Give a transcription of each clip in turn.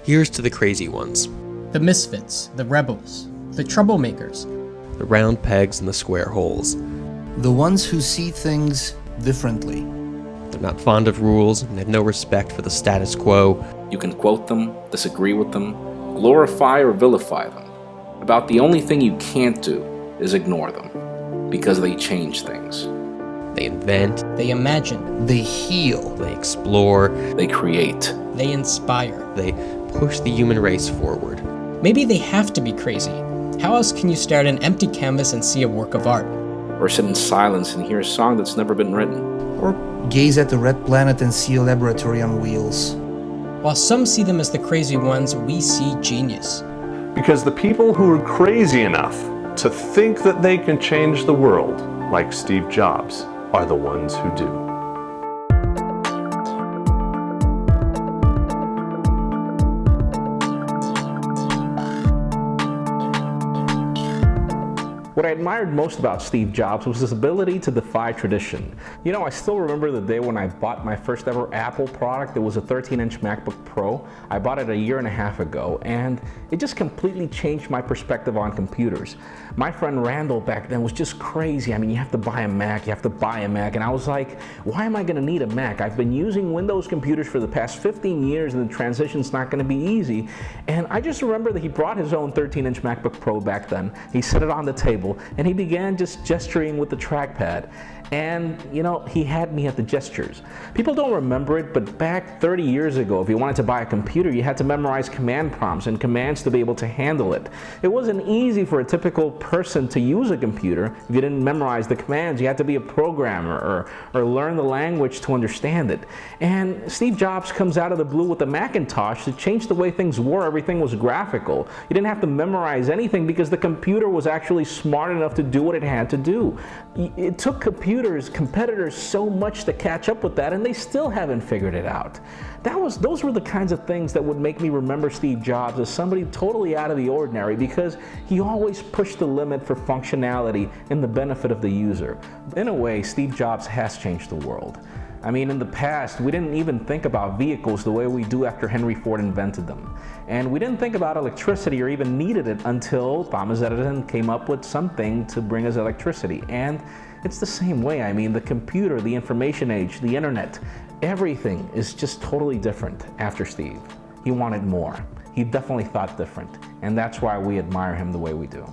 Here's to the crazy ones. The misfits, the rebels, the troublemakers. The round pegs and the square holes. The ones who see things differently. They're not fond of rules and have no respect for the status quo. You can quote them, disagree with them, glorify or vilify them. About the only thing you can't do is ignore them, because they change things. They invent. They imagine. They heal. They explore. They create. They inspire. They push the human race forward. Maybe they have to be crazy. How else can you stare at an empty canvas and see a work of art? Or sit in silence and hear a song that's never been written. Or gaze at the red planet and see a laboratory on wheels. While some see them as the crazy ones, we see genius. Because the people who are crazy enough to think that they can change the world, like Steve Jobs, are the ones who do. What I admired most about Steve Jobs was his ability to defy tradition. You know, I still remember the day when I bought my first ever Apple product. It was a 13-inch MacBook Pro. I bought it a year and a half ago, and it just completely changed my perspective on computers. My friend Randall back then was just crazy. I mean, you have to buy a Mac, and I was like, why am I gonna need a Mac? I've been using Windows computers for the past 15 years, and the transition's not gonna be easy. And I just remember that he brought his own 13-inch MacBook Pro back then. He set it on the table, and he began just gesturing with the trackpad. And, you know, he had me at the gestures. People don't remember it, but back 30 years ago, if you wanted to buy a computer, you had to memorize command prompts and commands to be able to handle it. It wasn't easy for a typical person to use a computer if you didn't memorize the commands. You had to be a programmer or learn the language to understand it. And Steve Jobs comes out of the blue with the Macintosh to change the way things were. Everything was graphical. You didn't have to memorize anything because the computer was actually smart enough to do what it had to do. It took competitors so much to catch up with that, and they still haven't figured it out. Those were the kinds of things that would make me remember Steve Jobs as somebody totally out of the ordinary, because he always pushed the limit for functionality in the benefit of the user. In a way, Steve Jobs has changed the world. I mean, in the past, we didn't even think about vehicles the way we do after Henry Ford invented them. And we didn't think about electricity or even needed it until Thomas Edison came up with something to bring us electricity. And it's the same way. I mean, the computer, the information age, the internet, everything is just totally different after Steve. He wanted more. He definitely thought different. And that's why we admire him the way we do.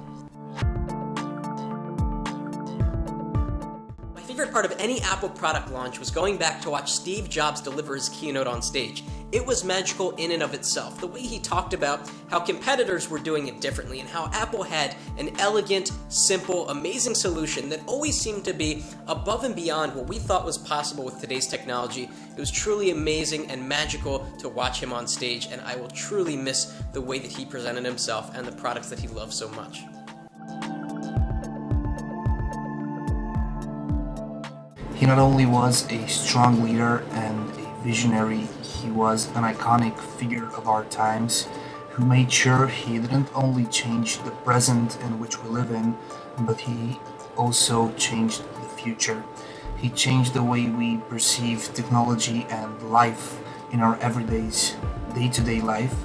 My favorite part of any Apple product launch was going back to watch Steve Jobs deliver his keynote on stage. It was magical in and of itself. The way he talked about how competitors were doing it differently and how Apple had an elegant, simple, amazing solution that always seemed to be above and beyond what we thought was possible with today's technology. It was truly amazing and magical to watch him on stage, and I will truly miss the way that he presented himself and the products that he loved so much. He not only was a strong leader and a visionary, he was an iconic figure of our times who made sure he didn't only change the present in which we live in, but he also changed the future. He changed the way we perceive technology and life in our day-to-day life.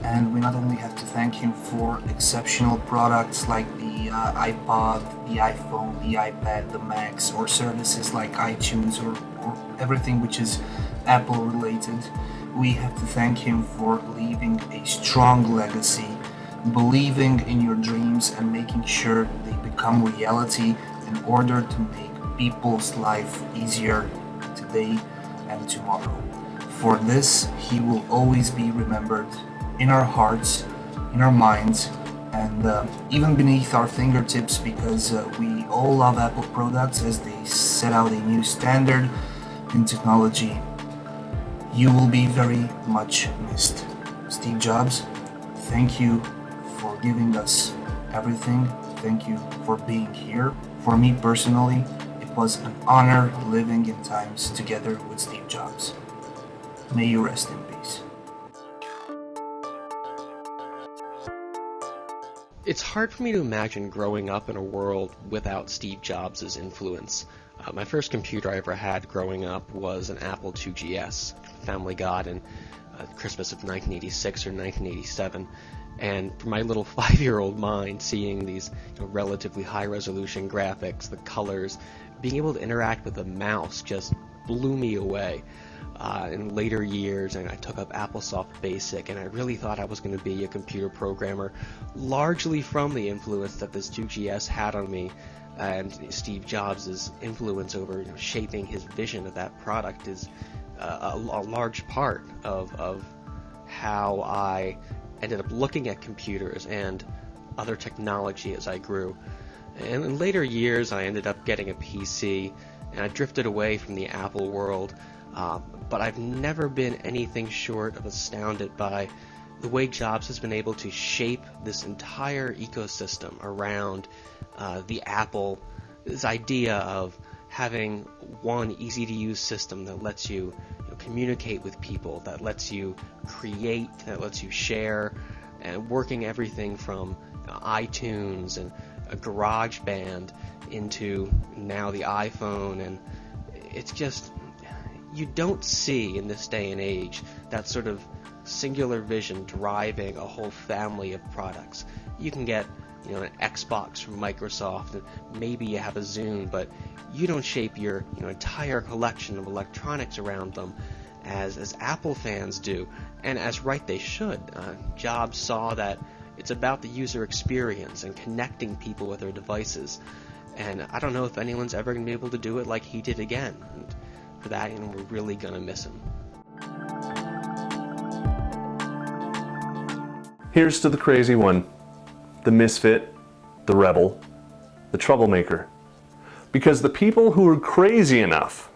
And we not only have to thank him for exceptional products like the iPod, the iPhone, the iPad, the Macs, or services like iTunes or everything which is Apple related. We have to thank him for leaving a strong legacy, believing in your dreams and making sure they become reality in order to make people's life easier today and tomorrow. For this, he will always be remembered in our hearts, in our minds, and even beneath our fingertips, because we all love Apple products as they set out a new standard in technology. You will be very much missed. Steve Jobs, thank you for giving us everything. Thank you for being here. For me personally, it was an honor living in times together with Steve Jobs. May you rest in peace. It's hard for me to imagine growing up in a world without Steve Jobs' influence. My first computer I ever had growing up was an Apple II GS. Family got, and Christmas of 1986 or 1987. And for my little 5-year-old mind, seeing these relatively high-resolution graphics, the colors, being able to interact with a mouse just blew me away. In later years, and I took up AppleSoft Basic, and I really thought I was going to be a computer programmer, largely from the influence that this 2GS had on me, and Steve Jobs' influence over shaping his vision of that product is a large part of how I ended up looking at computers and other technology as I grew. And in later years, I ended up getting a PC, and I drifted away from the Apple world. But I've never been anything short of astounded by the way Jobs has been able to shape this entire ecosystem around the Apple, this idea of having one easy-to-use system that lets you, communicate with people, that lets you create, that lets you share, and working everything from iTunes and a GarageBand into now the iPhone, and it's just, you don't see in this day and age that sort of singular vision driving a whole family of products. You can get an Xbox from Microsoft, and maybe you have a Zune, but you don't shape your entire collection of electronics around them as Apple fans do, and as right they should. Jobs saw that it's about the user experience and connecting people with their devices, and I don't know if anyone's ever going to be able to do it like he did again. And for that, we're really going to miss him. Here's to the crazy one, the misfit, the rebel, the troublemaker. Because the people who are crazy enough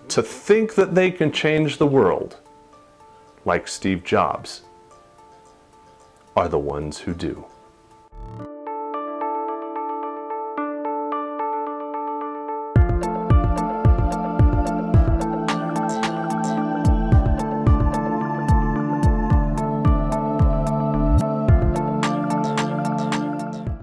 to think that they can change the world, like Steve Jobs, are the ones who do.